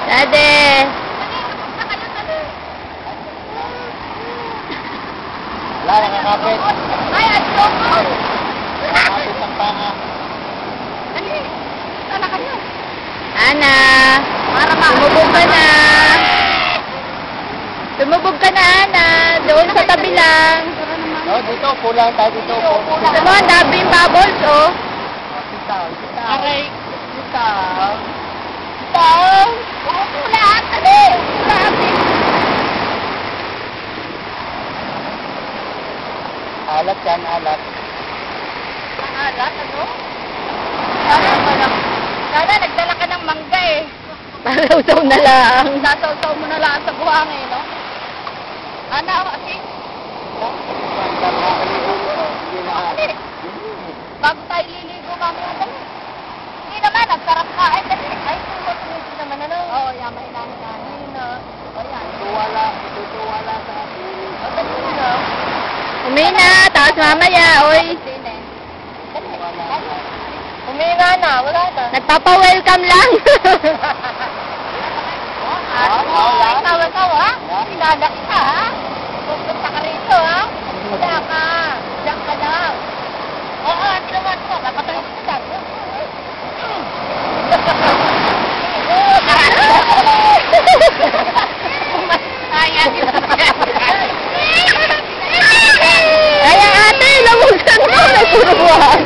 Dade. Wala, nakakapit. Ay, adyo ko! Nakakapit ang panga. Dali! Sana kayo? Ana. Para Tumubog ka na. Tumubog ka na, Ana. Doon sa tabi lang. Oh, dito, pulang tayo dito. Gusto mo, ang daming bubbles, oh. Sitaw, sitaw. Aray! Sitaw. Sitaw! Pulat! Dali! Pulat! Alat yan, alat. Ang alat, ano? Sana nagdala ka ng mangga eh. Para usaw na lang. Sasaw-saw mo na lang sa buhangin, no? Ana, kasi Hindi na. bago tayo liligo mamaya dali. Hindi naman, nagkarap kain dali. Ay, tulog naman ano? Oo, yaman ilahin-ilahin na. O yan. Tutuwala sa akin. O, dali na, no? Umina, tapos mamaya, oy. Dali. Umina na, wala na. Nagpapa-welcome lang. Tawa-tawa, sinada kita, ha? Pupunta ka rito, ha? Wala ka. Diyan ka lang. Oo, tinawan mo. Napatuloy ko dyan. Ayan. Ay, ate, lamugan mo. Nagpurubuhan.